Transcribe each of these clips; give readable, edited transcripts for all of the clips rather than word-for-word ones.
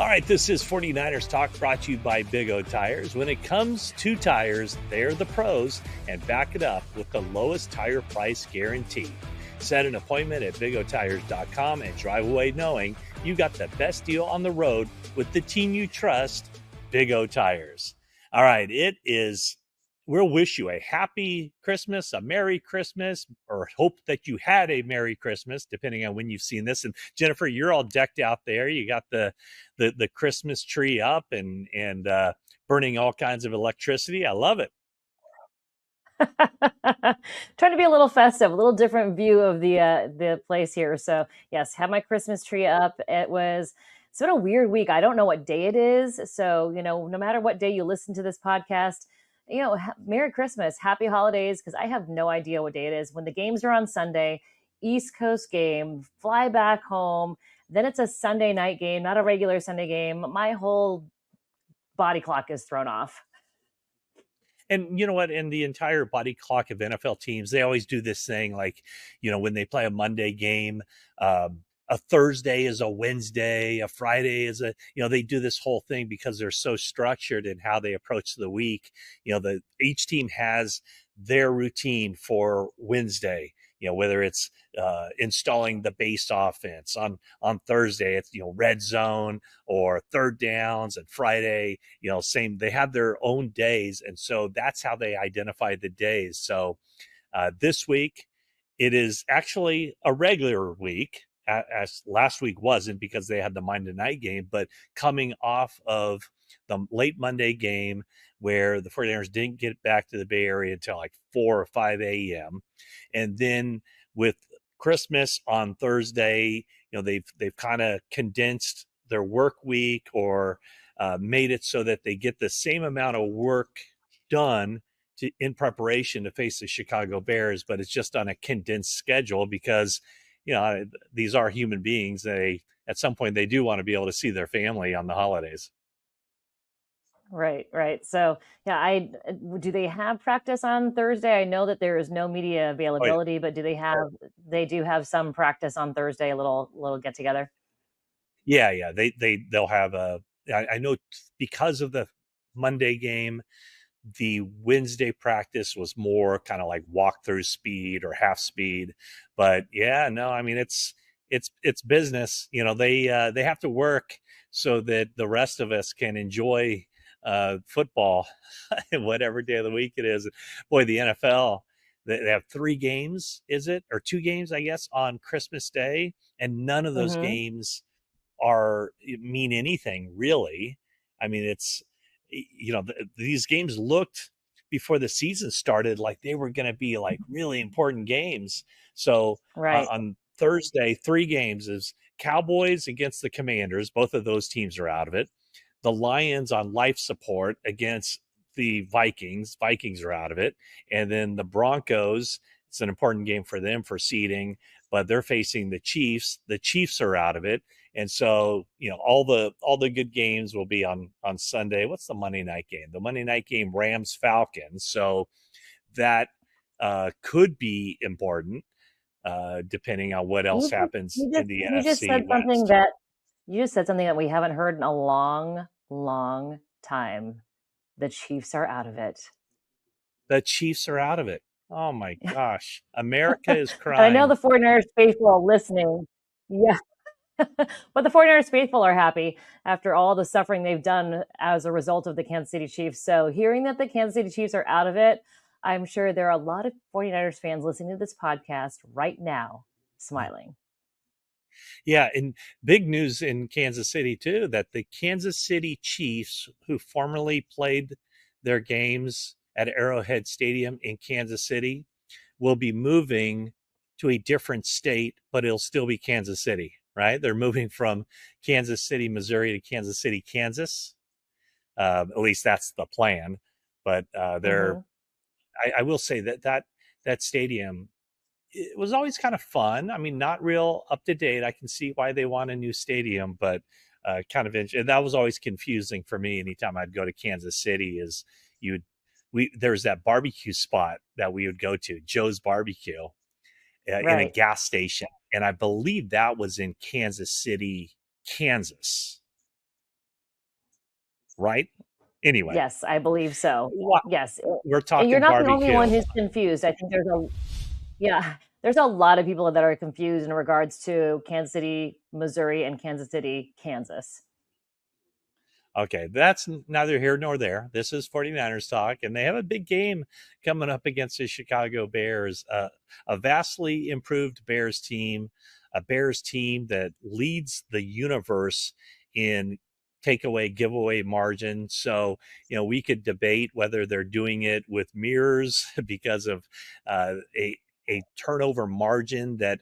right, this is 49ers Talk brought to you by Big O Tires. When it comes to tires, they're the pros and back it up with the lowest tire price guarantee. Set an appointment at bigotires.com and drive away knowing you got the best deal on the road with the team you trust, Big O Tires. All right, we'll wish you a happy Christmas, a Merry Christmas, or hope that you had a Merry Christmas, depending on when you've seen this. And Jennifer, you're all decked out there. You got the Christmas tree up and burning all kinds of electricity. I love it. Trying to be a little festive, a little different view of the place here. So yes, have my Christmas tree up. It's been a weird week. I don't know what day it is. So, no matter what day you listen to this podcast, Merry Christmas, Happy Holidays, because I have no idea what day it is. When the games are on Sunday, East Coast game, fly back home, then it's a Sunday night game, not a regular Sunday game. My whole body clock is thrown off. And you know what? In the entire body clock of NFL teams, they always do this thing like, when they play a Monday game, a Thursday is a Wednesday, a Friday is they do this whole thing because they're so structured in how they approach the week. Each team has their routine for Wednesday, whether it's installing the base offense on Thursday, it's, red zone or third downs, and Friday, same, they have their own days. And so that's how they identify the days. So this week, it is actually a regular week, as last week wasn't because they had the Monday night game, but coming off of the late Monday game where the 49ers didn't get back to the Bay Area until like 4 or 5 a.m. And then with Christmas on Thursday, they've kind of condensed their work week or made it so that they get the same amount of work done in preparation to face the Chicago Bears, but it's just on a condensed schedule because these are human beings. At some point, they do want to be able to see their family on the holidays. Right. So, yeah, do they have practice on Thursday? I know that there is no media availability, but they do have some practice on Thursday, a little get together. Yeah. They'll have I know because of the Monday game, the Wednesday practice was more kind of like walkthrough speed or half speed, but yeah, no, I mean, it's business. They have to work so that the rest of us can enjoy football, whatever day of the week it is. Boy, the NFL, they have 3 games, is it? Or 2 games, I guess, on Christmas Day. And none of those games mean anything really. I mean, it's, these games looked before the season started like they were going to be like really important games. So on Thursday, 3 games is Cowboys against the Commanders. Both of those teams are out of it. The Lions on life support against the Vikings. Vikings are out of it. And then the Broncos, it's an important game for them for seeding, but they're facing the Chiefs. The Chiefs are out of it. And so, all the good games will be on Sunday. What's the Monday night game? The Monday night game, Rams-Falcons. So that could be important, depending on what else happens in the NFC West. You just said something that we haven't heard in a long, long time. The Chiefs are out of it. The Chiefs are out of it. Oh my gosh. America is crying. I know the 49ers faithful are listening. Yeah. But the 49ers faithful are happy after all the suffering they've done as a result of the Kansas City Chiefs. So hearing that the Kansas City Chiefs are out of it, I'm sure there are a lot of 49ers fans listening to this podcast right now smiling. Yeah, and big news in Kansas City, too, that the Kansas City Chiefs, who formerly played their games at Arrowhead Stadium in Kansas City, will be moving to a different state, but it'll still be Kansas City, right? They're moving from Kansas City, Missouri to Kansas City, Kansas. At least that's the plan. But I will say that stadium, it was always kind of fun. I mean, not real up to date. I can see why they want a new stadium, but kind of interesting. That was always confusing for me. Anytime I'd go to Kansas City, there's that barbecue spot that we would go to, Joe's Barbecue, in a gas station, and I believe that was in Kansas City, Kansas. right? Anyway, Yes, I believe so. wha- Yes, we're and you're talking not the only one barbecue. who's confused. I think there's a lot of people that are confused in regards to Kansas City, Missouri, and Kansas City, Kansas. Okay, that's neither here nor there. This is 49ers talk, and they have a big game coming up against the Chicago Bears, a vastly improved Bears team, a Bears team that leads the universe in takeaway giveaway margin. So, we could debate whether they're doing it with mirrors because of a turnover margin that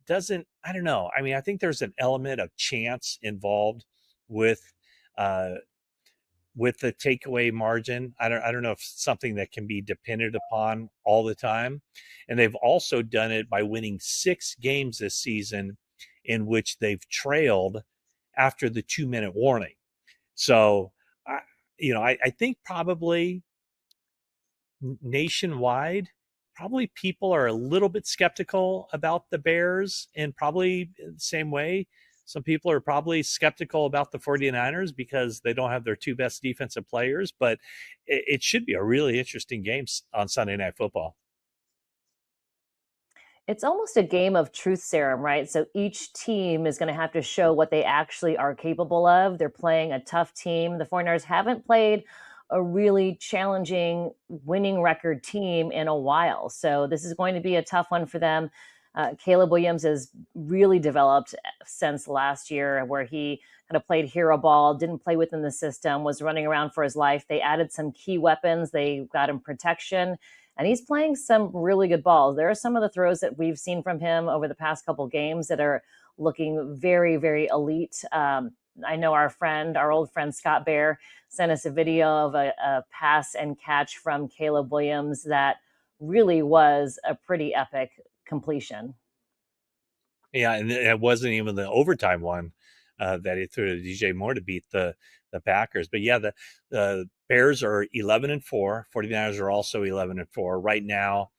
doesn't, I don't know. I mean, I think there's an element of chance involved with uh, with the takeaway margin. I don't know if it's something that can be depended upon all the time. And they've also done it by winning 6 games this season in which they've trailed after the 2-minute warning. So, I think probably nationwide, probably people are a little bit skeptical about the Bears, and probably the same way some people are probably skeptical about the 49ers because they don't have their 2 best defensive players. But it should be a really interesting game on Sunday Night Football. It's almost a game of truth serum, right? So each team is going to have to show what they actually are capable of. They're playing a tough team. The 49ers haven't played a really challenging winning record team in a while. So this is going to be a tough one for them. Caleb Williams has really developed since last year, where he kind of played hero ball, didn't play within the system, was running around for his life. They added some key weapons. They got him protection, and he's playing some really good balls. There are some of the throws that we've seen from him over the past couple games that are looking very, very elite. I know our old friend Scott Bear, sent us a video of a pass and catch from Caleb Williams that really was a pretty epic completion. Yeah, and it wasn't even the overtime one that he threw to DJ Moore to beat the Packers. But yeah, the Bears are 11-4. 49ers are also 11-4 right now.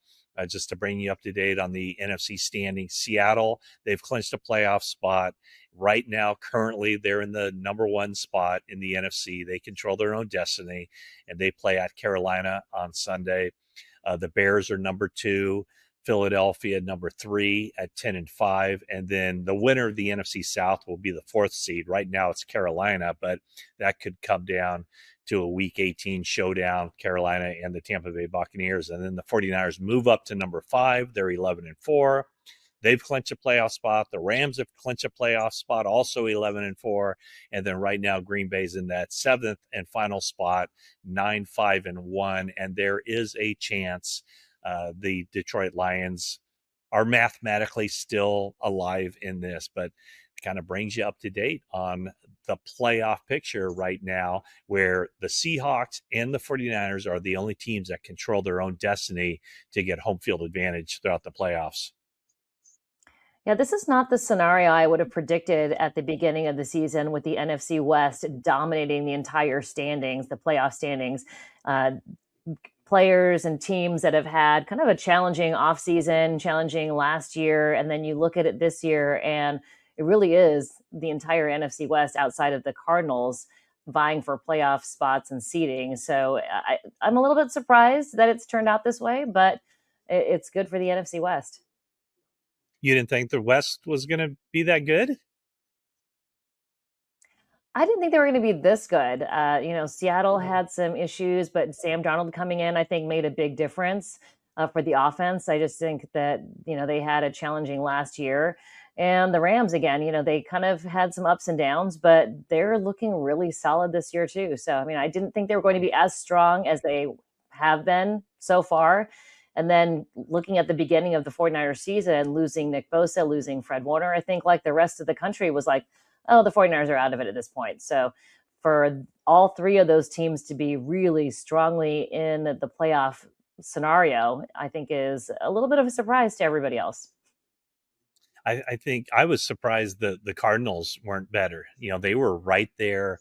Just to bring you up to date on the NFC standings, Seattle, they've clinched a playoff spot. Right now, currently, they're in the number 1 spot in the NFC. They control their own destiny, and they play at Carolina on Sunday. The Bears are number 2. Philadelphia number 3 at 10-5, and then the winner of the NFC South will be the 4th seed. Right now it's Carolina, but that could come down to a Week 18 showdown, Carolina and the Tampa Bay Buccaneers. And then the 49ers move up to number 5. They're 11-4. They've clinched a playoff spot. The Rams have clinched a playoff spot, also 11-4. And then right now, Green Bay's in that 7th and final spot, 9-5-1. And there is a chance the Detroit Lions are mathematically still alive in this, but it kind of brings you up to date on the playoff picture right now, where the Seahawks and the 49ers are the only teams that control their own destiny to get home field advantage throughout the playoffs. Yeah, this is not the scenario I would have predicted at the beginning of the season, with the NFC West dominating the entire standings, the playoff standings. Uh, Players and teams that have had kind of a challenging offseason, challenging last year, and then you look at it this year, and it really is the entire NFC West outside of the Cardinals vying for playoff spots and seeding. So I'm a little bit surprised that it's turned out this way, but it's good for the NFC West. You didn't think the West was going to be that good? I didn't think they were going to be this good. Seattle had some issues, but Sam Darnold coming in, I think, made a big difference for the offense. I just think that, they had a challenging last year. And the Rams, again, they kind of had some ups and downs, but they're looking really solid this year, too. So, I mean, I didn't think they were going to be as strong as they have been so far. And then looking at the beginning of the 49ers season, losing Nick Bosa, losing Fred Warner, I think like the rest of the country was like, oh, the 49ers are out of it at this point. So for all three of those teams to be really strongly in the playoff scenario, I think is a little bit of a surprise to everybody else. I think I was surprised that the Cardinals weren't better. They were right there,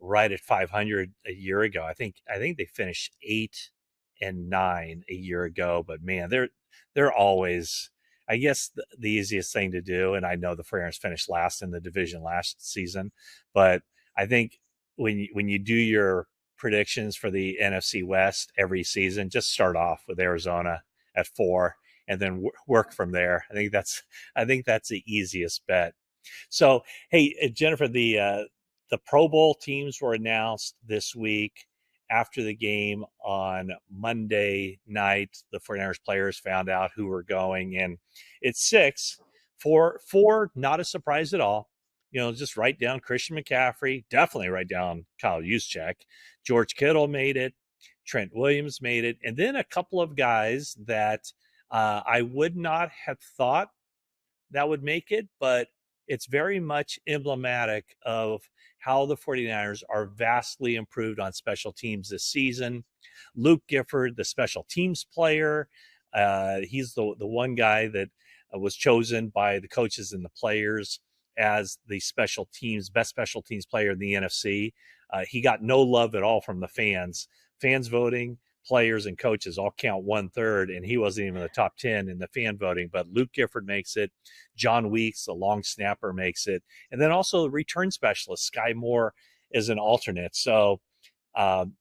right at 500 a year ago. I think they finished 8-9 a year ago. But man, they're always, I guess, the easiest thing to do. And I know the Friars finished last in the division last season, but I think when you do your predictions for the NFC West every season, just start off with Arizona at 4 and then work from there. I think that's the easiest bet. So, hey, Jennifer, the Pro Bowl teams were announced this week after the game on Monday night. The 49ers players found out who were going, and it's 6. Four, not a surprise at all. Just write down Christian McCaffrey, definitely write down Kyle Juszczyk. George Kittle made it. Trent Williams made it. And then a couple of guys that I would not have thought that would make it, but it's very much emblematic of how the 49ers are vastly improved on special teams this season. Luke Gifford, the special teams player, he's the one guy that was chosen by the coaches and the players as the best special teams player in the NFC. He got no love at all from the fans. Fans voting, players and coaches all count 1/3, and he wasn't even in the top 10 in the fan voting. But Luke Gifford makes it. John Weeks, the long snapper, makes it. And then also the return specialist, Sky Moore, is an alternate. So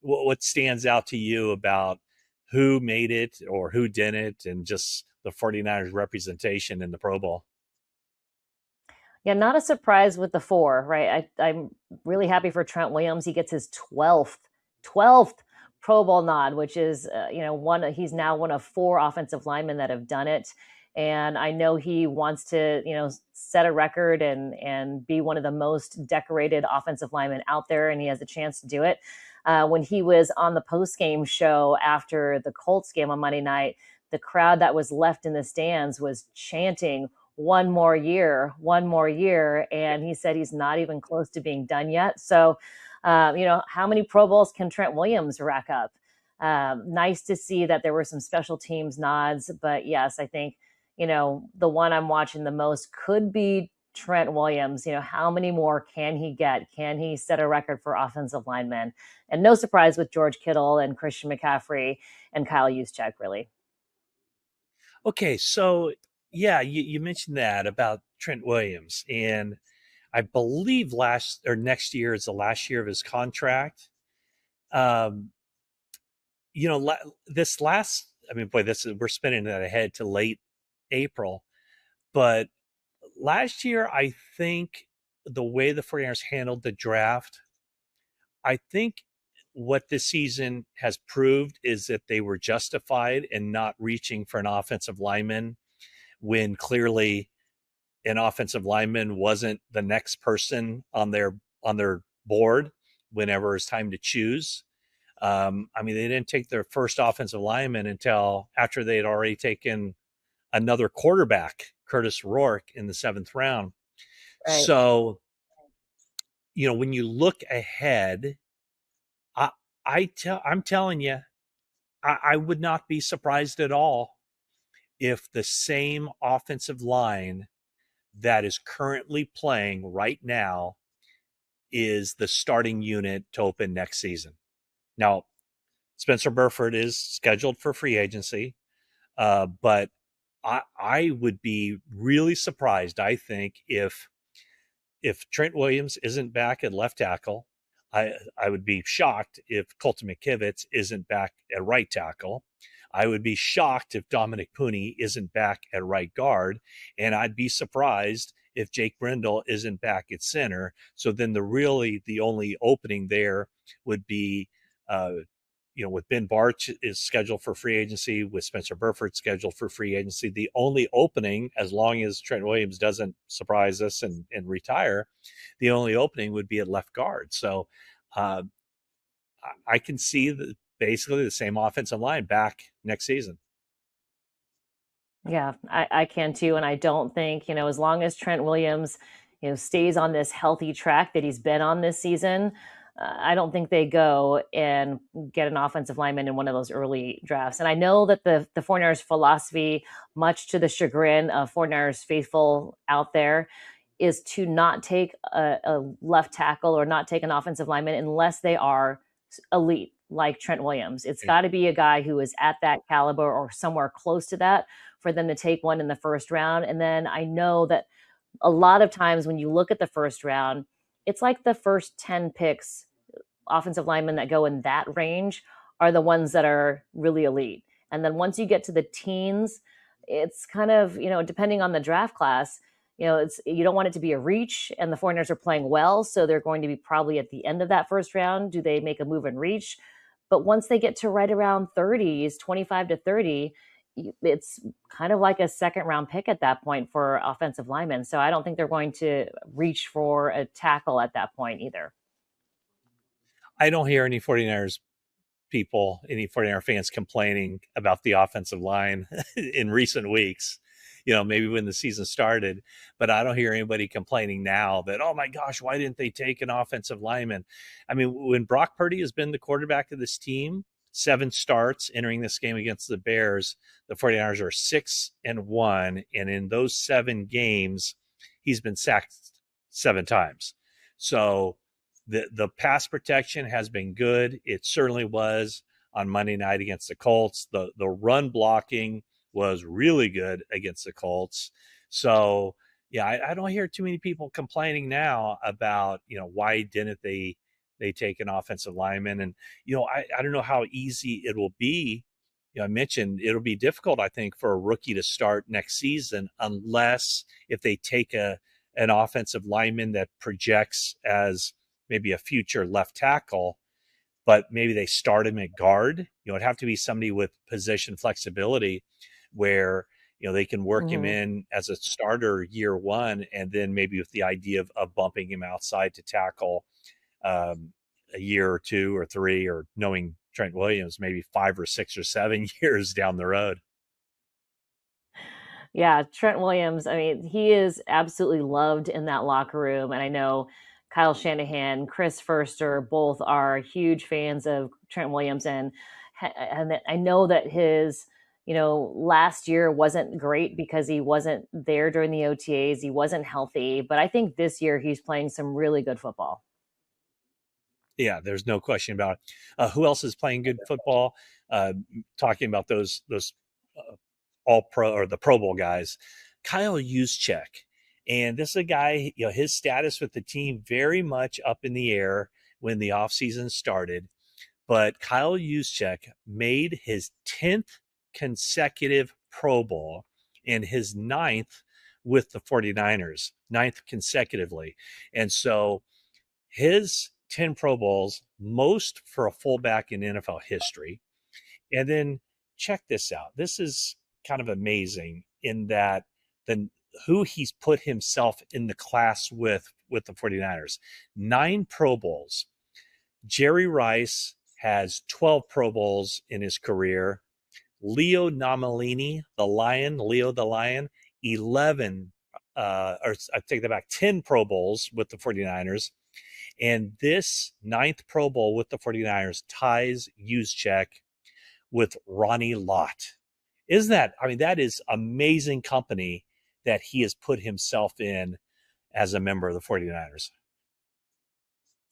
what stands out to you about who made it or who didn't, and just the 49ers representation in the Pro Bowl? Yeah, not a surprise with the 4, right? I'm really happy for Trent Williams. He gets his 12th Pro Bowl nod, which is, he's now one of 4 offensive linemen that have done it. And I know he wants to, set a record and be one of the most decorated offensive linemen out there, and he has a chance to do it. When he was on the post-game show after the Colts game on Monday night, the crowd that was left in the stands was chanting, "One more year, one more year." And he said he's not even close to being done yet. So, how many Pro Bowls can Trent Williams rack up? Nice to see that there were some special teams nods. But yes, I think, the one I'm watching the most could be Trent Williams. How many more can he get? Can he set a record for offensive linemen? And no surprise with George Kittle and Christian McCaffrey and Kyle Juszczyk, really. Okay, so yeah, you mentioned that about Trent Williams, and I believe next year is the last year of his contract. Um, this last, I mean, boy, we're spinning that ahead to late April, but last year, I think the way the 49ers handled the draft, I think what this season has proved is that they were justified in not reaching for an offensive lineman when clearly an offensive lineman wasn't the next person on their board whenever it's time to choose. I mean, they didn't take their first offensive lineman until after they had already taken another quarterback, Curtis Rourke, in the 7th round. Right. So, when you look ahead, I'm telling you, I would not be surprised at all if the same offensive line that is currently playing right now is the starting unit to open next season. Now, Spencer Burford is scheduled for free agency, but I would be really surprised, I think, if Trent Williams isn't back at left tackle. I would be shocked if Colton McKivitz isn't back at right tackle. I would be shocked if Dominic Pooney isn't back at right guard. And I'd be surprised if Jake Brendel isn't back at center. So then the only opening there would be, with Ben Barch is scheduled for free agency, with Spencer Burford scheduled for free agency. The only opening, as long as Trent Williams doesn't surprise us and retire, the only opening would be at left guard. So I can see basically the same offensive line back next season. Yeah, I can too. And I don't think, as long as Trent Williams, stays on this healthy track that he's been on this season, I don't think they go and get an offensive lineman in one of those early drafts. And I know that the 49ers philosophy, much to the chagrin of 49ers faithful out there, is to not take a left tackle or not take an offensive lineman unless they are elite, like Trent Williams. It's got to be a guy who is at that caliber or somewhere close to that for them to take one in the first round. And then I know that a lot of times when you look at the first round, it's like the first 10 picks offensive linemen that go in that range are the ones that are really elite. And then once you get to the teens, it's kind of, depending on the draft class, it's, you don't want it to be a reach, and the 49ers are playing well, so they're going to be probably at the end of that first round. Do they make a move and reach? But once they get to right around 30s, 25 to 30, it's kind of like a second round pick at that point for offensive linemen. So I don't think they're going to reach for a tackle at that point either. I don't hear any 49ers people, any 49er fans complaining about the offensive line in recent weeks, maybe when the season started, but I don't hear anybody complaining now that, oh my gosh, why didn't they take an offensive lineman? I mean, when Brock Purdy has been the quarterback of this team, 7 starts entering this game against the Bears, the 49ers are 6-1. And in those 7 games, he's been sacked 7 times. So the pass protection has been good. It certainly was on Monday night against the Colts. The run blocking was really good against the Colts. So, yeah, I don't hear too many people complaining now about, why didn't they take an offensive lineman? And, I don't know how easy it will be. I mentioned it'll be difficult, I think, for a rookie to start next season unless if they take an offensive lineman that projects as maybe a future left tackle, but maybe they start him at guard. It'd have to be somebody with position flexibility where, they can work him in as a starter year 1, and then maybe with the idea of bumping him outside to tackle a year or 2 or 3, or knowing Trent Williams maybe 5 or 6 or 7 years down the road. Yeah, Trent Williams, I mean, he is absolutely loved in that locker room. And I know Kyle Shanahan, Chris Furster, both are huge fans of Trent Williams. And I know that his, last year wasn't great because he wasn't there during the OTAs. He wasn't healthy. But I think this year he's playing some really good football. Yeah, there's no question about it. Who else is playing good football? Talking about those all pro or the Pro Bowl guys, Kyle Juszczyk. And this is a guy, his status with the team very much up in the air when the offseason started. But Kyle Juszczyk made his 10th consecutive Pro Bowl and his 9th with the 49ers, 9th consecutively. And so his 10 Pro Bowls, most for a fullback in NFL history. And then check this out. This is kind of amazing in that who he's put himself in the class with the 49ers. 9 Pro Bowls. Jerry Rice has 12 Pro Bowls in his career. Leo Nomalini, Leo the Lion, 11, or I take that back, 10 Pro Bowls with the 49ers. And this 9th Pro Bowl with the 49ers ties Juszczyk with Ronnie Lott. Isn't that, that is amazing company that he has put himself in as a member of the 49ers.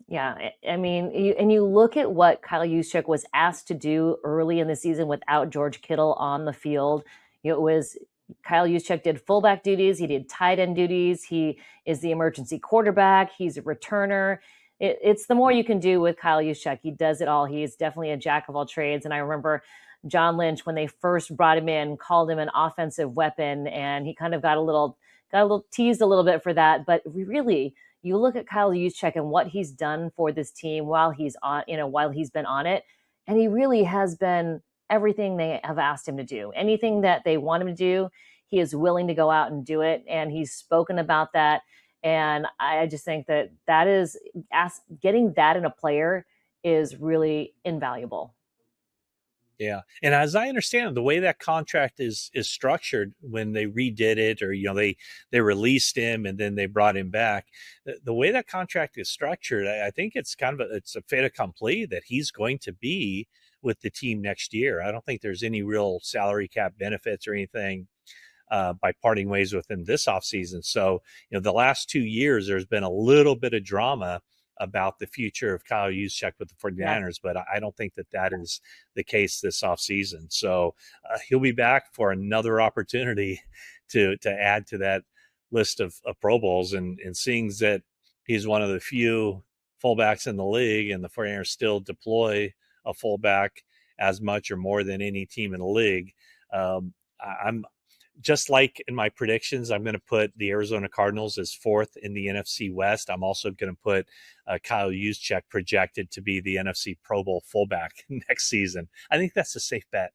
Yeah, I mean, you look at what Kyle Juszczyk was asked to do early in the season without George Kittle on the field. It was Kyle Juszczyk did fullback duties, he did tight end duties, he is the emergency quarterback, he's a returner. It's the more you can do with Kyle Juszczyk. He does it all. He is definitely a jack of all trades. And I remember John Lynch, when they first brought him in, called him an offensive weapon, and he kind of got a little teased a little bit for that. But really, you look at Kyle Juszczyk and what he's done for this team while he's been on it, and he really has been everything they have asked him to do. Anything that they want him to do, he is willing to go out and do it, and he's spoken about that. And I just think that is getting that in a player is really invaluable. Yeah. And as I understand it, the way that contract is structured when they redid it, or, they released him and then they brought him back, the way that contract is structured, I think it's it's a fait accompli that he's going to be with the team next year. I don't think there's any real salary cap benefits or anything by parting ways with him this offseason. So, the last 2 years, there's been a little bit of drama about the future of Kyle Juszczyk with the 49ers, but I don't think that is the case this offseason. So he'll be back for another opportunity to add to that list of Pro Bowls, and seeing that he's one of the few fullbacks in the league, and the 49ers still deploy a fullback as much or more than any team in the league. I'm just like in my predictions, I'm going to put the Arizona Cardinals as fourth in the NFC West. I'm also going to put Kyle Juszczyk projected to be the NFC Pro Bowl fullback next season. I think that's a safe bet.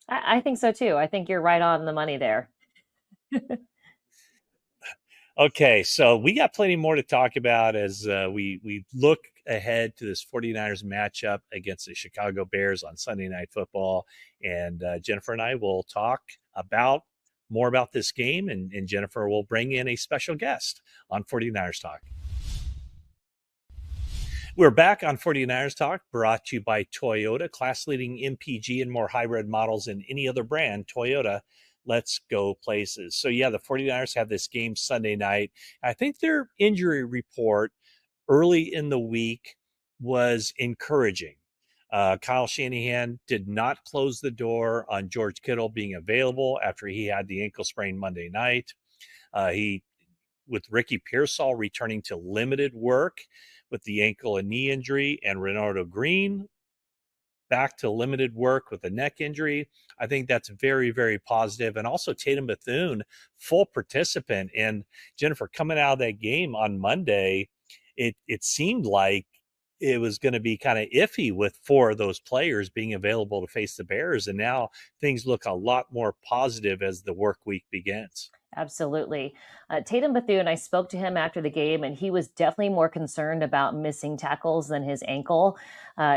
I think so too. I think you're right on the money there. Okay, so we got plenty more to talk about as we look ahead to this 49ers matchup against the Chicago Bears on Sunday Night Football. And Jennifer and I will talk about more about this game, and Jennifer will bring in a special guest on 49ers Talk. We're back on 49ers Talk, brought to you by Toyota, class-leading MPG and more hybrid models than any other brand. Toyota, let's go places. So, yeah, the 49ers have this game Sunday night. I think their injury report early in the week was encouraging. Kyle Shanahan did not close the door on George Kittle being available after he had the ankle sprain Monday night. With Ricky Pearsall returning to limited work with the ankle and knee injury, and Renardo Green back to limited work with a neck injury. I think that's very, very positive. And also Tatum Bethune, full participant. And Jennifer, coming out of that game on Monday, it seemed like it was going to be kind of iffy with four of those players being available to face the Bears. And now things look a lot more positive as the work week begins. Absolutely. Tatum Bethune, I spoke to him after the game, and he was definitely more concerned about missing tackles than his ankle.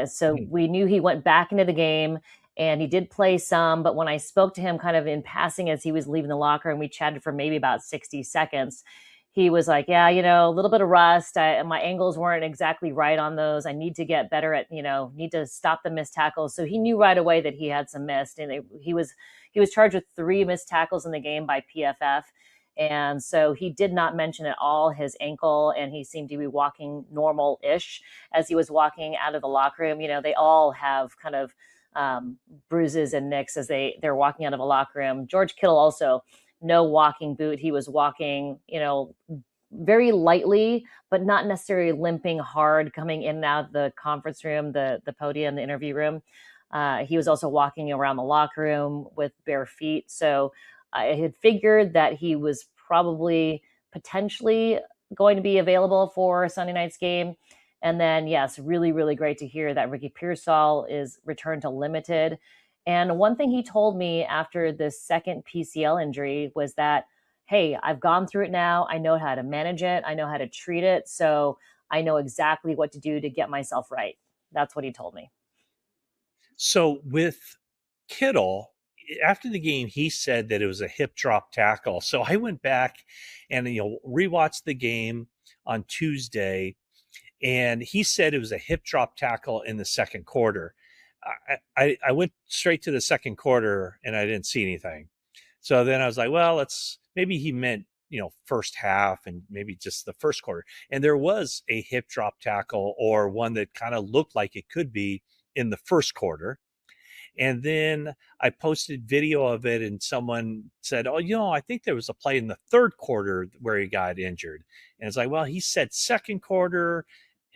So we knew he went back into the game, and he did play some. But when I spoke to him kind of in passing as he was leaving the locker, and we chatted for maybe about 60 seconds, he was like, yeah, a little bit of rust. My angles weren't exactly right on those. I need to get better at, need to stop the missed tackles. So he knew right away that he had some missed, and he was charged with 3 missed tackles in the game by PFF. And so he did not mention at all his ankle, and he seemed to be walking normal-ish as he was walking out of the locker room. They all have kind of bruises and nicks as they're walking out of a locker room. George Kittle also, no walking boot. He was walking, very lightly, but not necessarily limping hard coming in and out of the conference room, the podium, the interview room. He was also walking around the locker room with bare feet. So I had figured that he was probably potentially going to be available for Sunday night's game. And then, yes, really, really great to hear that Ricky Pearsall is returned to limited. And one thing he told me after the second PCL injury was that, hey, I've gone through it now. I know how to manage it. I know how to treat it. So I know exactly what to do to get myself right. That's what he told me. So with Kittle, after the game, he said that it was a hip drop tackle. So I went back and rewatched the game on Tuesday, and he said it was a hip drop tackle in the second quarter. I went straight to the second quarter and I didn't see anything. So then I was like, well, maybe he meant, first half and maybe just the first quarter. And there was a hip drop tackle, or one that kind of looked like it could be, in the first quarter. And then I posted video of it, and someone said, oh, I think there was a play in the third quarter where he got injured. And it's like, well, he said second quarter.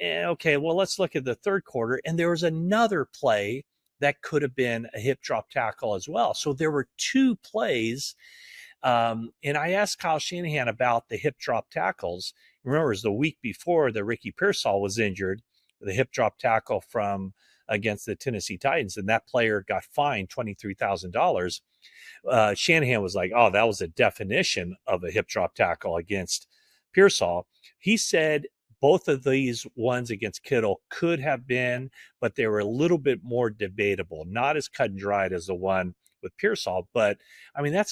Okay, well, let's look at the third quarter. And there was another play that could have been a hip drop tackle as well. So there were 2 plays. And I asked Kyle Shanahan about the hip drop tackles. Remember, it was the week before that Ricky Pearsall was injured, the hip drop tackle from against the Tennessee Titans, and that player got fined $23,000. Shanahan was like, oh, that was a definition of a hip drop tackle against Pearsall. He said both of these ones against Kittle could have been, but they were a little bit more debatable, not as cut and dried as the one with Pearsall. But I mean, that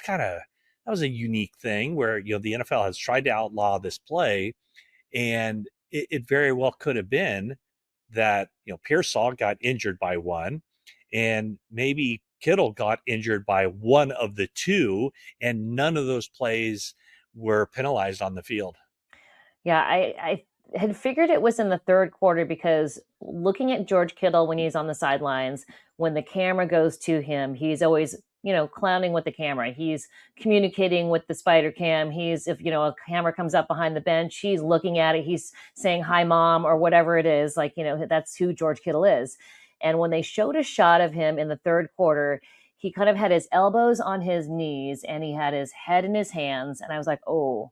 was a unique thing where, the NFL has tried to outlaw this play, and it very well could have been that, Pearsall got injured by one, and maybe Kittle got injured by one of the 2, and none of those plays were penalized on the field. Yeah, I had figured it was in the third quarter, because looking at George Kittle when he's on the sidelines, when the camera goes to him, he's always clowning with the camera. He's communicating with the spider cam. He's, if, a camera comes up behind the bench, he's looking at it. He's saying, "Hi, Mom," or whatever it is. Like, that's who George Kittle is. And when they showed a shot of him in the third quarter, he kind of had his elbows on his knees and he had his head in his hands. And I was like, oh,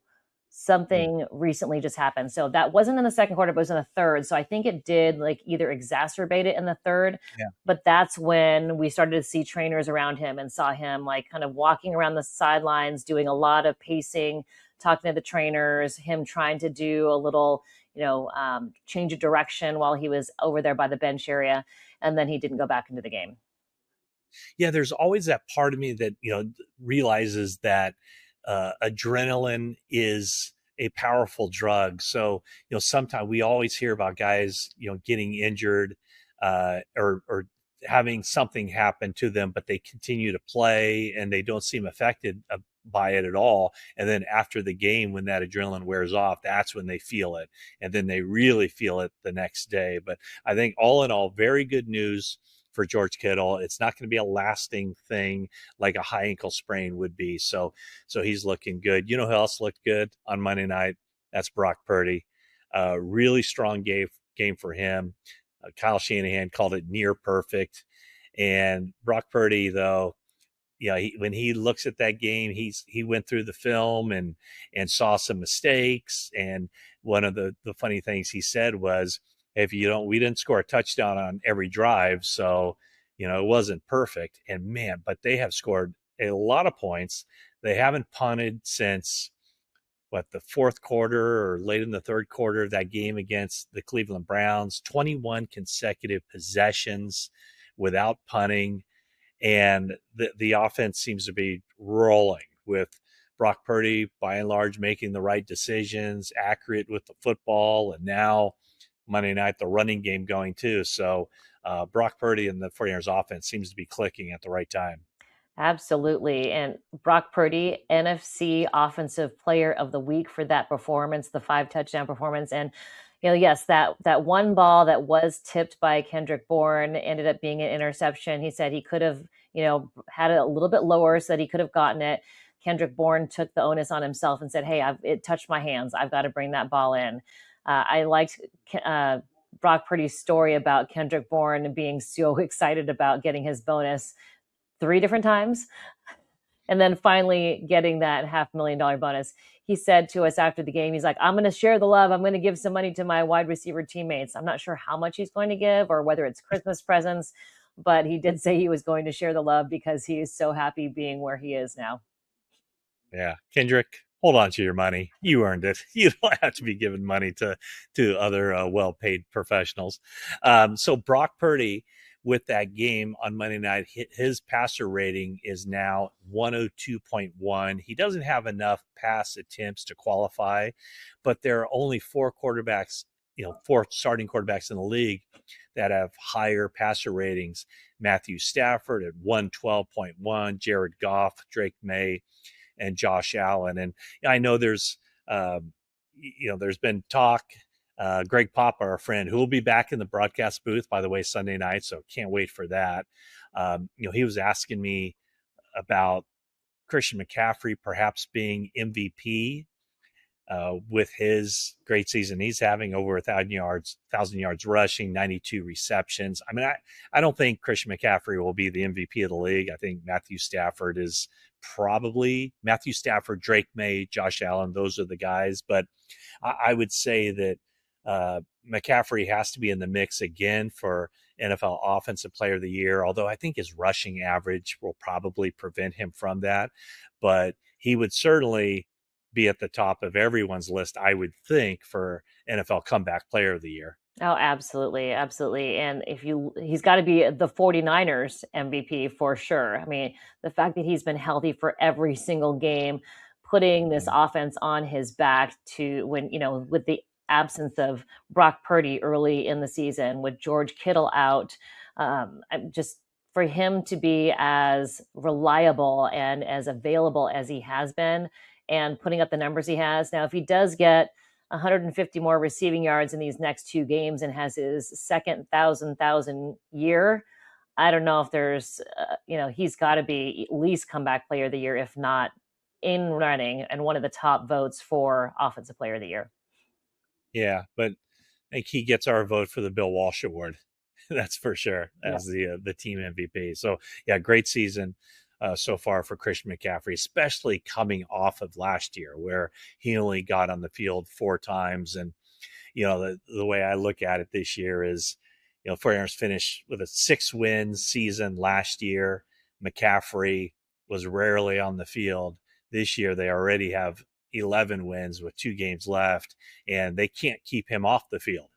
something recently just happened. So that wasn't in the second quarter, but it was in the third. So I think it did like either exacerbate it in the third, but that's when we started to see trainers around him and saw him like kind of walking around the sidelines, doing a lot of pacing, talking to the trainers, him trying to do a little, change of direction while he was over there by the bench area. And then he didn't go back into the game. Yeah, there's always that part of me that, realizes that adrenaline is a powerful drug. So, sometimes we always hear about guys, getting injured or having something happen to them, but they continue to play and they don't seem affected by it at all. And then after the game, when that adrenaline wears off, that's when they feel it. And then they really feel it the next day. But I think all in all, very good news for George Kittle. It's not going to be a lasting thing like a high ankle sprain would be. So he's looking good. You know who else looked good on Monday night? That's Brock Purdy. Really strong game for him. Kyle Shanahan called it near perfect. And Brock Purdy, though, when he looks at that game, he went through the film and saw some mistakes. And one of the funny things he said was, we didn't score a touchdown on every drive, so it wasn't perfect. And man, but they have scored a lot of points. They haven't punted since the fourth quarter or late in the third quarter of that game against the Cleveland Browns. 21 consecutive possessions without punting, and the offense seems to be rolling with Brock Purdy by and large making the right decisions, accurate with the football, and now Monday night, the running game going too. So Brock Purdy and the 49ers offense seems to be clicking at the right time. Absolutely. And Brock Purdy, NFC Offensive Player of the Week for that performance, the 5 touchdown performance. And, yes, that one ball that was tipped by Kendrick Bourne ended up being an interception. He said he could have, had it a little bit lower so that he could have gotten it. Kendrick Bourne took the onus on himself and said, "Hey, it touched my hands. I've got to bring that ball in." I liked Brock Purdy's story about Kendrick Bourne being so excited about getting his bonus 3 different times and then finally getting that $500,000 bonus. He said to us after the game, he's like, "I'm going to share the love. I'm going to give some money to my wide receiver teammates." I'm not sure how much he's going to give or whether it's Christmas presents, but he did say he was going to share the love because he is so happy being where he is now. Yeah. Kendrick, hold on to your money. You earned it. You don't have to be giving money to other well-paid professionals. So Brock Purdy, with that game on Monday night, his passer rating is now 102.1. He doesn't have enough pass attempts to qualify, but there are only 4 quarterbacks, 4 starting quarterbacks in the league that have higher passer ratings. Matthew Stafford at 112.1, Jared Goff, Drake May, and Josh Allen. And I know there's been talk. Greg Papa, our friend, who will be back in the broadcast booth, by the way, Sunday night. So can't wait for that. He was asking me about Christian McCaffrey perhaps being MVP with his great season he's having, over 1,000 yards rushing, 92 receptions. I mean, I don't think Christian McCaffrey will be the MVP of the league. I think Matthew Stafford, Drake May, Josh Allen. Those are the guys. But I would say that McCaffrey has to be in the mix again for NFL Offensive Player of the Year, although I think his rushing average will probably prevent him from that. But he would certainly be at the top of everyone's list, I would think, for NFL Comeback Player of the Year. Oh, absolutely. Absolutely. And he's got to be the 49ers MVP for sure. I mean, the fact that he's been healthy for every single game, putting this offense on his back with the absence of Brock Purdy early in the season, with George Kittle out, just for him to be as reliable and as available as he has been and putting up the numbers he has. Now, if he does get 150 more receiving yards in these next 2 games and has his second 1,000 year, I don't know if there's, he's got to be at least comeback player of the year, if not in running and one of the top votes for offensive player of the year. Yeah, but I think he gets our vote for the Bill Walsh Award. That's for sure, as Yes. the team MVP. So yeah, great season so far for Christian McCaffrey, especially coming off of last year where he only got on the field 4 times. And the way I look at it this year is, 49ers finished with a 6-win season last year. McCaffrey was rarely on the field. This year they already have 11 wins with 2 games left, and they can't keep him off the field.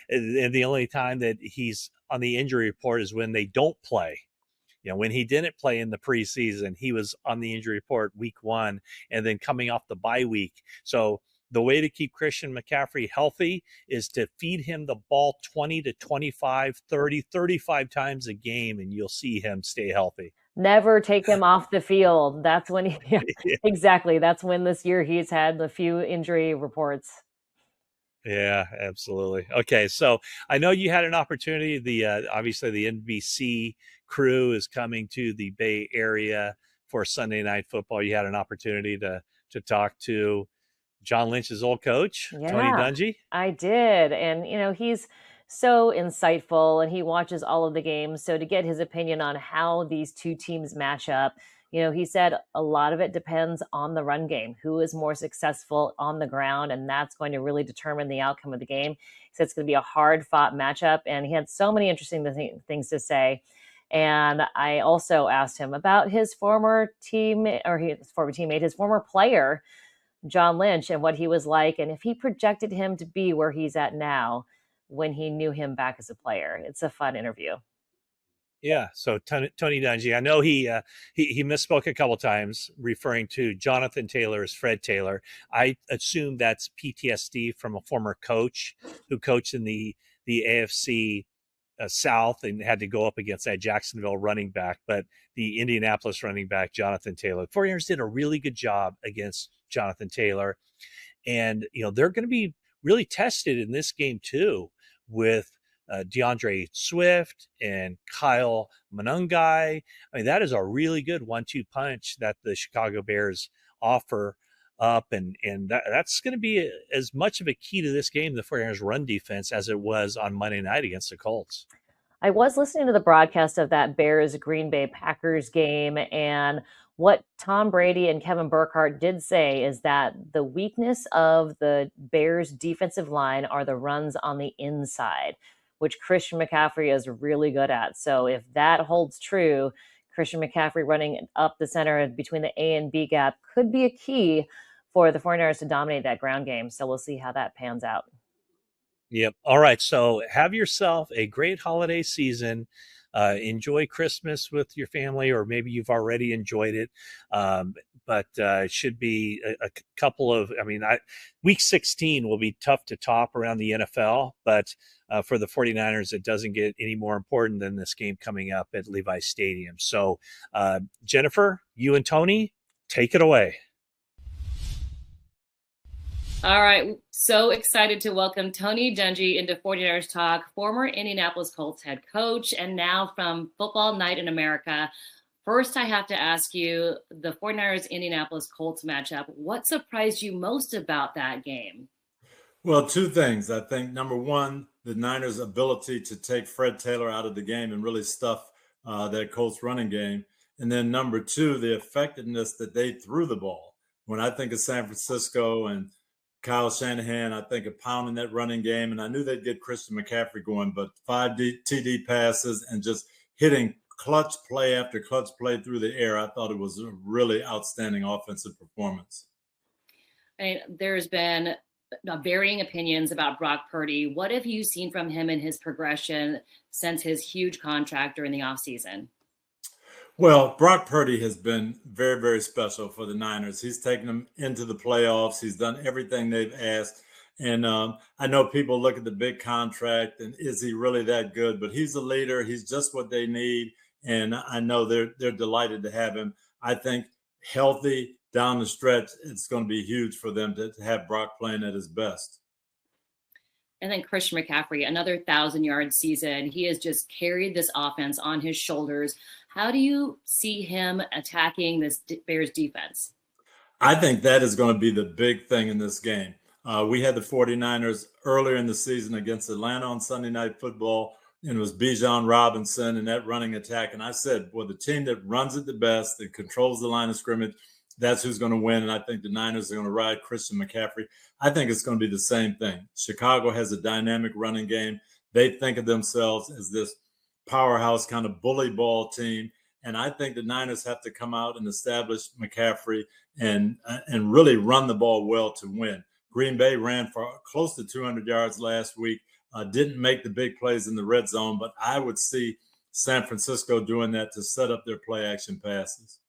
And the only time that he's on the injury report is when they don't play. When he didn't play in the preseason, he was on the injury report week 1 and then coming off the bye week. So the way to keep Christian McCaffrey healthy is to feed him the ball 20 to 25, 30, 35 times a game, and you'll see him stay healthy. Never take him off the field. That's when Yeah. Exactly. That's when this year he's had a few injury reports. Yeah, absolutely. Okay, so I know you had an opportunity. Obviously the NBC crew is coming to the Bay Area for Sunday Night Football. You had an opportunity to talk to John Lynch's old coach, Tony Yeah, Dungy. I did. And, he's so insightful and he watches all of the games. So to get his opinion on how these two teams match up, he said a lot of it depends on the run game, who is more successful on the ground. And that's going to really determine the outcome of the game. He said it's going to be a hard fought matchup. And he had so many interesting things to say. And I also asked him about his former team or his former teammate, his former player, John Lynch, and what he was like, and if he projected him to be where he's at now when he knew him back as a player. It's a fun interview. Yeah, so Tony Dungy, I know he misspoke a couple times referring to Jonathan Taylor as Fred Taylor. I assume that's PTSD from a former coach who coached in the AFC South and had to go up against that Jacksonville running back, but the Indianapolis running back, Jonathan Taylor. 49ers did a really good job against Jonathan Taylor. And, they're going to be really tested in this game too with DeAndre Swift and Kyle Monangai. I mean, that is a really good 1-2 punch that the Chicago Bears offer up. And that's going to be as much of a key to this game, the 49ers run defense, as it was on Monday night against the Colts. I was listening to the broadcast of that Bears Green Bay Packers game, and what Tom Brady and Kevin Burkhardt did say is that the weakness of the Bears defensive line are the runs on the inside, which Christian McCaffrey is really good at. So if that holds true, Christian McCaffrey running up the center between the A and B gap could be a key for the 49ers to dominate that ground game. So we'll see how that pans out. Yep. All right. So have yourself a great holiday season. Enjoy Christmas with your family, or maybe you've already enjoyed it. But it should be a couple of, week 16 will be tough to top around the NFL, but for the 49ers, it doesn't get any more important than this game coming up at Levi Stadium. So Jennifer, you and Tony, take it away. All right. So excited to welcome Tony Dungy into 49ers Talk, former Indianapolis Colts head coach, and now from Football Night in America. First, I have to ask you, the 49ers Indianapolis Colts matchup, what surprised you most about that game? Well, 2 things. I think, number one, the Niners' ability to take Fred Taylor out of the game and really stuff that Colts running game. And then number 2, the effectiveness that they threw the ball. When I think of San Francisco and Kyle Shanahan, I think of pounding that running game, and I knew they'd get Christian McCaffrey going, but 5 TD passes and just hitting clutch play after clutch play through the air. I thought it was a really outstanding offensive performance. There's been varying opinions about Brock Purdy. What have you seen from him in his progression since his huge contract during the offseason? Well, Brock Purdy has been very, very special for the Niners. He's taken them into the playoffs. He's done everything they've asked. And I know people look at the big contract and is he really that good? But he's a leader. He's just what they need. And I know they're delighted to have him. I think healthy down the stretch, it's going to be huge for them to have Brock playing at his best. And then Christian McCaffrey, another 1,000-yard season. He has just carried this offense on his shoulders. How do you see him attacking this Bears defense? I think that is going to be the big thing in this game. We had the 49ers earlier in the season against Atlanta on Sunday Night Football, and it was Bijan Robinson and that running attack. And I said, well, the team that runs it the best, that controls the line of scrimmage, that's who's going to win. And I think the Niners are going to ride Christian McCaffrey. I think it's going to be the same thing. Chicago has a dynamic running game. They think of themselves as this powerhouse kind of bully ball team. And I think the Niners have to come out and establish McCaffrey and really run the ball well to win. Green Bay ran for close to 200 yards last week, didn't make the big plays in the red zone, but I would see San Francisco doing that to set up their play action passes.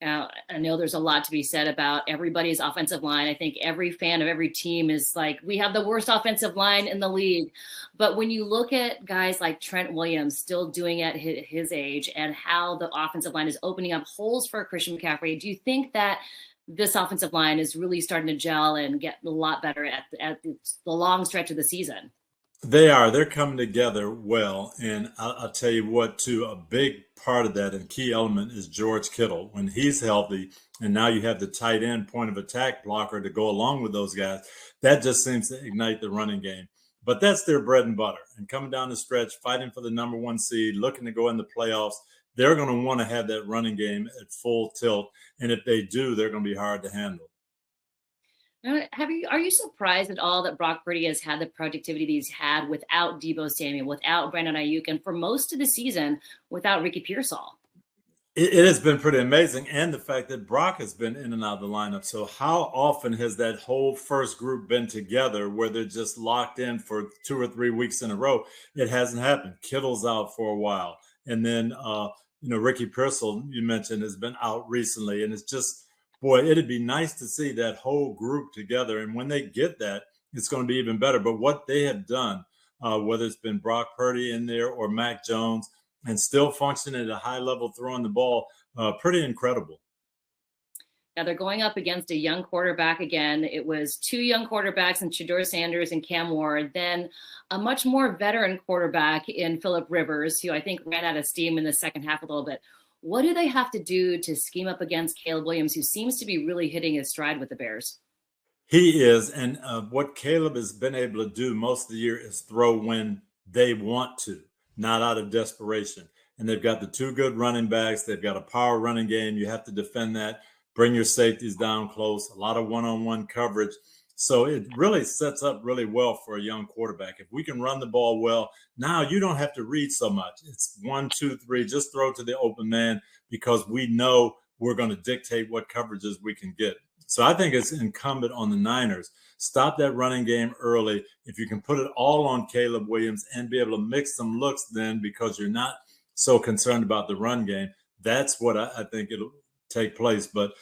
Now, I know there's a lot to be said about everybody's offensive line. I think every fan of every team is like, we have the worst offensive line in the league. But when you look at guys like Trent Williams still doing at his age and how the offensive line is opening up holes for Christian McCaffrey, do you think that this offensive line is really starting to gel and get a lot better at the long stretch of the season? They're coming together well. And I'll tell you what, too, a big part of that and key element is George Kittle. When he's healthy, and now you have the tight end point of attack blocker to go along with those guys, that just seems to ignite the running game. But that's their bread and butter. And coming down the stretch, fighting for the number one seed, looking to go in the playoffs, they're going to want to have that running game at full tilt. And if they do, they're going to be hard to handle. Are you surprised at all that Brock Purdy has had the productivity that he's had without Deebo Samuel, without Brandon Ayuk, and for most of the season without Ricky Pearsall? It has been pretty amazing. And the fact that Brock has been in and out of the lineup. So how often has that whole first group been together where they're just locked in for 2 or 3 weeks in a row? It hasn't happened. Kittle's out for a while. And then, Ricky Pearsall, you mentioned, has been out recently. And it's just, boy, it'd be nice to see that whole group together. And when they get that, it's going to be even better. But what they have done, whether it's been Brock Purdy in there or Mac Jones, and still functioning at a high level, throwing the ball, pretty incredible. Now they're going up against a young quarterback again. It was 2 young quarterbacks in Shedeur Sanders and Cam Ward, then a much more veteran quarterback in Phillip Rivers, who I think ran out of steam in the second half a little bit. What do they have to do to scheme up against Caleb Williams, who seems to be really hitting his stride with the Bears? He is. And what Caleb has been able to do most of the year is throw when they want to, not out of desperation. And they've got the 2 good running backs. They've got a power running game. You have to defend that. Bring your safeties down close, a lot of one-on-one coverage. So it really sets up really well for a young quarterback. If we can run the ball well, now you don't have to read so much. It's 1, 2, 3, just throw to the open man because we know we're going to dictate what coverages we can get. So I think it's incumbent on the Niners. Stop that running game early. If you can put it all on Caleb Williams and be able to mix some looks then because you're not so concerned about the run game, that's what I think it'll take place. But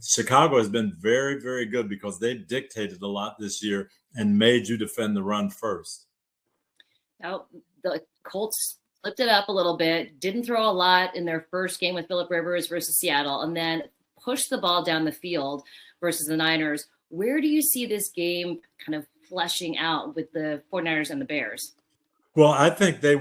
Chicago has been very, very good because they've dictated a lot this year and made you defend the run first. Now, the Colts flipped it up a little bit, didn't throw a lot in their first game with Phillip Rivers versus Seattle, and then pushed the ball down the field versus the Niners. Where do you see this game kind of fleshing out with the 49ers and the Bears? Well, I think the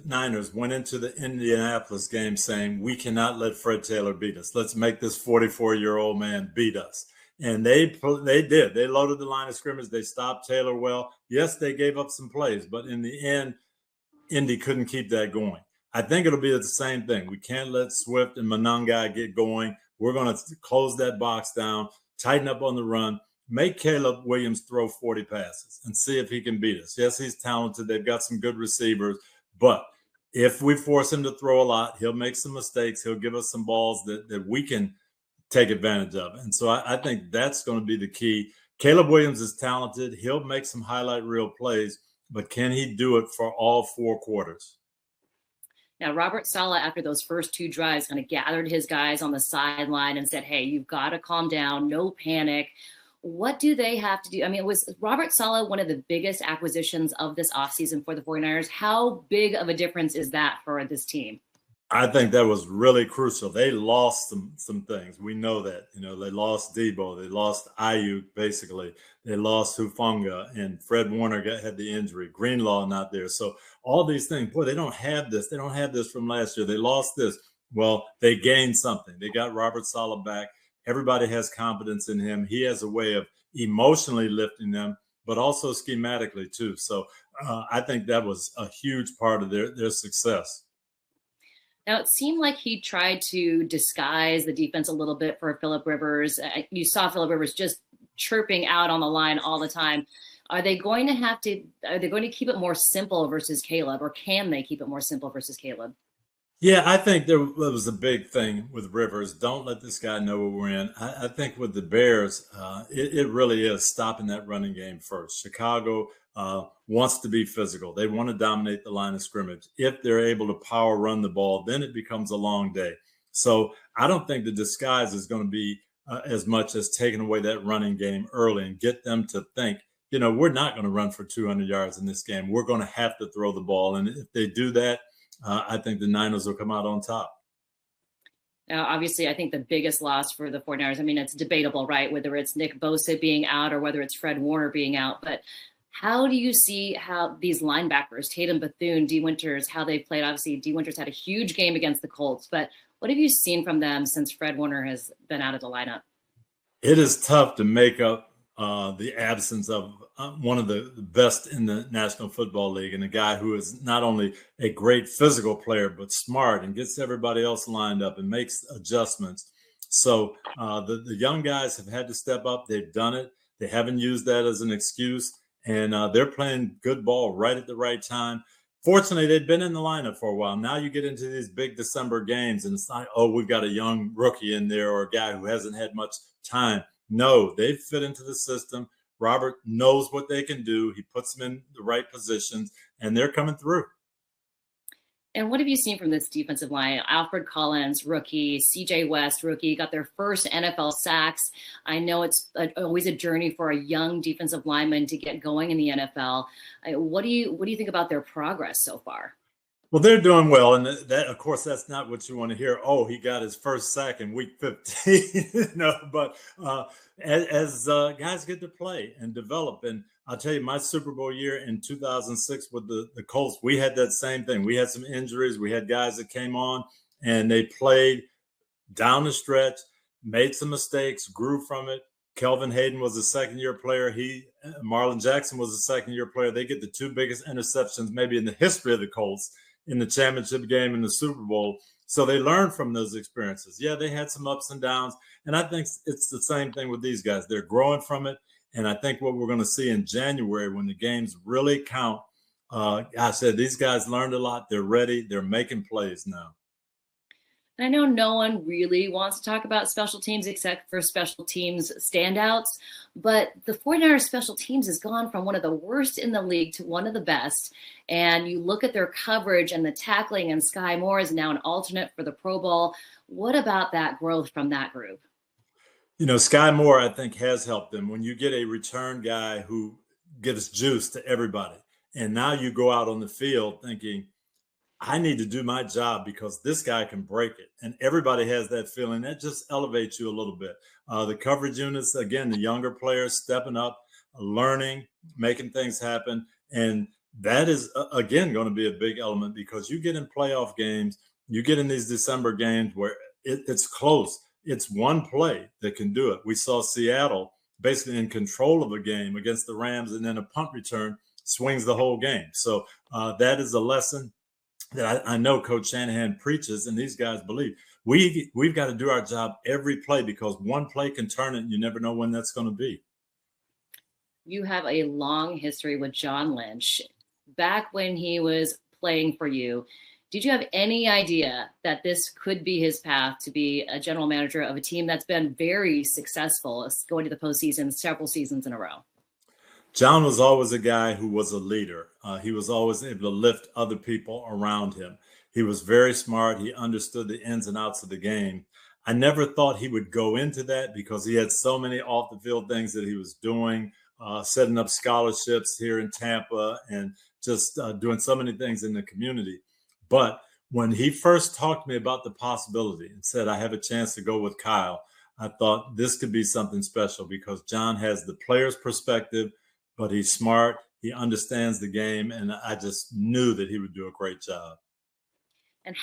Niners went into the Indianapolis game saying, we cannot let Fred Taylor beat us. Let's make this 44-year-old man beat us. And they did. They loaded the line of scrimmage. They stopped Taylor well. Yes, they gave up some plays, but in the end, Indy couldn't keep that going. I think it'll be the same thing. We can't let Swift and Monangai get going. We're going to close that box down, tighten up on the run. Make Caleb Williams throw 40 passes and see if he can beat us. Yes, he's talented. They've got some good receivers. But if we force him to throw a lot, he'll make some mistakes. He'll give us some balls that we can take advantage of. And so I think that's going to be the key. Caleb Williams is talented. He'll make some highlight reel plays, but can he do it for all 4 quarters? Now, Robert Saleh, after those first 2 drives, kind of gathered his guys on the sideline and said, hey, you've got to calm down, no panic. What do they have to do? I mean, was Robert Saleh one of the biggest acquisitions of this offseason for the 49ers? How big of a difference is that for this team? I think that was really crucial. They lost some things. We know that. They lost Debo. They lost Ayuk, basically. They lost Hufanga, and Fred Warner had the injury. Greenlaw not there. So all these things, boy, they don't have this. They don't have this from last year. They lost this. Well, they gained something. They got Robert Saleh back. Everybody has confidence in him. He has a way of emotionally lifting them, but also schematically too. So I think that was a huge part of their success. Now, it seemed like he tried to disguise the defense a little bit for Phillip Rivers. You saw Phillip Rivers just chirping out on the line all the time. Are they going to keep it more simple versus Caleb, or can they keep it more simple versus Caleb? Yeah, I think there was a big thing with Rivers. Don't let this guy know what we're in. I think with the Bears, it really is stopping that running game first. Chicago wants to be physical. They want to dominate the line of scrimmage. If they're able to power run the ball, then it becomes a long day. So I don't think the disguise is going to be as much as taking away that running game early and get them to think, we're not going to run for 200 yards in this game. We're going to have to throw the ball. And if they do that, I think the Niners will come out on top. Now, obviously, I think the biggest loss for the 49ers, it's debatable, right? Whether it's Nick Bosa being out or whether it's Fred Warner being out. But how do you see how these linebackers, Tatum Bethune, D. Winters, how they played? Obviously, D. Winters had a huge game against the Colts. But what have you seen from them since Fred Warner has been out of the lineup? It is tough to make up the absence of one of the best in the National Football League, and a guy who is not only a great physical player, but smart and gets everybody else lined up and makes adjustments. So the young guys have had to step up. They've done it. They haven't used that as an excuse, and they're playing good ball right at the right time. Fortunately, they've been in the lineup for a while. Now you get into these big December games, and it's not, we've got a young rookie in there or a guy who hasn't had much time. No, they fit into the system. Robert knows what they can do. He puts them in the right positions, and they're coming through. And what have you seen from this defensive line? Alfred Collins, rookie, CJ West, rookie, got their first NFL sacks. I know it's always a journey for a young defensive lineman to get going in the NFL. What do you think about their progress so far? Well, they're doing well, and that, of course, that's not what you want to hear. Oh, he got his first sack in week 15. But as guys get to play and develop, and I'll tell you, my Super Bowl year in 2006 with the Colts, we had that same thing. We had some injuries. We had guys that came on, and they played down the stretch, made some mistakes, grew from it. Kelvin Hayden was a second-year player. Marlon Jackson was a second-year player. They get the two biggest interceptions maybe in the history of the Colts in the championship game in the Super Bowl. So they learned from those experiences. Yeah, they had some ups and downs. And I think it's the same thing with these guys. They're growing from it. And I think what we're going to see in January when the games really count, I said, these guys learned a lot. They're ready. They're making plays now. I know no one really wants to talk about special teams except for special teams standouts, but the 49ers special teams has gone from one of the worst in the league to one of the best. And you look at their coverage and the tackling, and Sky Moore is now an alternate for the Pro Bowl. What about that growth from that group? Sky Moore, I think, has helped them. When you get a return guy who gives juice to everybody, and now you go out on the field thinking, I need to do my job because this guy can break it. And everybody has that feeling. That just elevates you a little bit. The coverage units, again, the younger players stepping up, learning, making things happen. And that is, again, going to be a big element because you get in playoff games, you get in these December games where it's close. It's one play that can do it. We saw Seattle basically in control of a game against the Rams, and then a punt return swings the whole game. So that is a lesson that I know Coach Shanahan preaches, and these guys believe. We've got to do our job every play because one play can turn it, and you never know when that's going to be. You have a long history with John Lynch. Back when he was playing for you, did you have any idea that this could be his path to be a general manager of a team that's been very successful, going to the postseason several seasons in a row? John was always a guy who was a leader. He was always able to lift other people around him. He was very smart. He understood the ins and outs of the game. I never thought he would go into that because he had so many off the field things that he was doing, setting up scholarships here in Tampa and just doing so many things in the community. But when he first talked to me about the possibility and said, I have a chance to go with Kyle, I thought this could be something special because John has the player's perspective, but he's smart. He understands the game. And I just knew that he would do a great job. And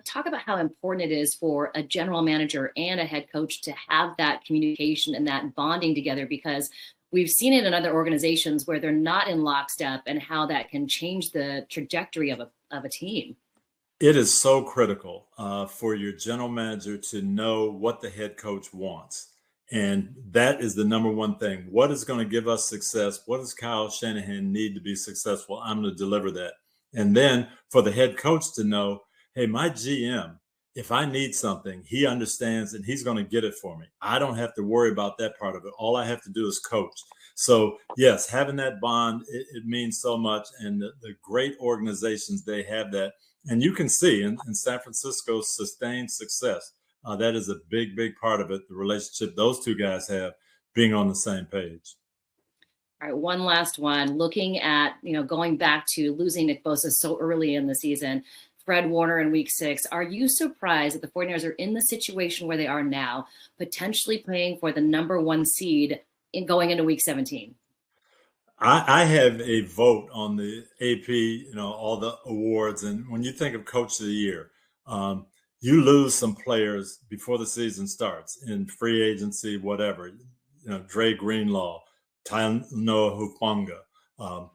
talk about how important it is for a general manager and a head coach to have that communication and that bonding together, because we've seen it in other organizations where they're not in lockstep, and how that can change the trajectory of a team. It is so critical for your general manager to know what the head coach wants. And that is the number one thing. What is going to give us success? What does Kyle Shanahan need to be successful? I'm going to deliver that. And then for the head coach to know, hey, my GM, if I need something, he understands and he's going to get it for me. I don't have to worry about that part of it. All I have to do is coach. So, yes, having that bond, it means so much. And the great organizations, they have that. And you can see in San Francisco's sustained success, that is a big, big part of it, the relationship those two guys have being on the same page. All right, one last one. Looking at, going back to losing Nick Bosa so early in the season, Fred Warner in week 6, are you surprised that the 49ers are in the situation where they are now, potentially playing for the number 1 seed going into week 17? I have a vote on the AP, all the awards. And when you think of Coach of the Year, you lose some players before the season starts in free agency, whatever, Dre Greenlaw, Noah Hufanga,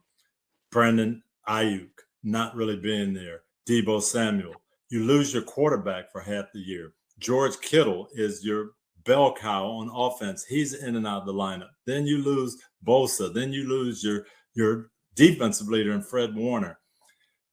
Brandon Ayuk not really being there, Deebo Samuel. You lose your quarterback for half the year. George Kittle is your bell cow on offense. He's in and out of the lineup. Then you lose Bosa. Then you lose your defensive leader in Fred Warner.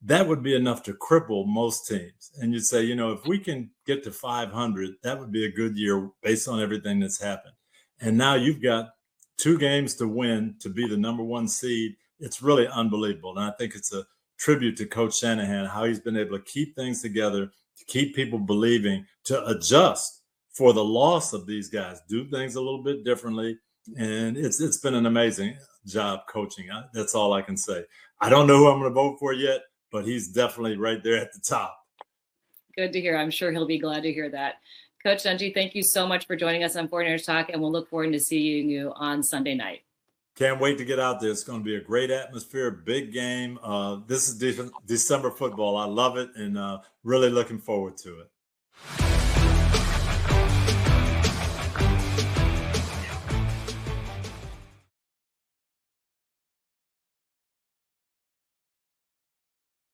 That would be enough to cripple most teams. And you'd say, if we can get to 500, that would be a good year based on everything that's happened. And now you've got 2 games to win to be the number 1 seed. It's really unbelievable. And I think it's a tribute to Coach Shanahan, how he's been able to keep things together, to keep people believing, to adjust for the loss of these guys, do things a little bit differently. And it's been an amazing job coaching. That's all I can say. I don't know who I'm going to vote for yet, but he's definitely right there at the top. Good to hear. I'm sure he'll be glad to hear that. Coach Dungy, thank you so much for joining us on 49ers Talk, and we'll look forward to seeing you on Sunday night. Can't wait to get out there. It's going to be a great atmosphere, big game. This is December football. I love it, and really looking forward to it.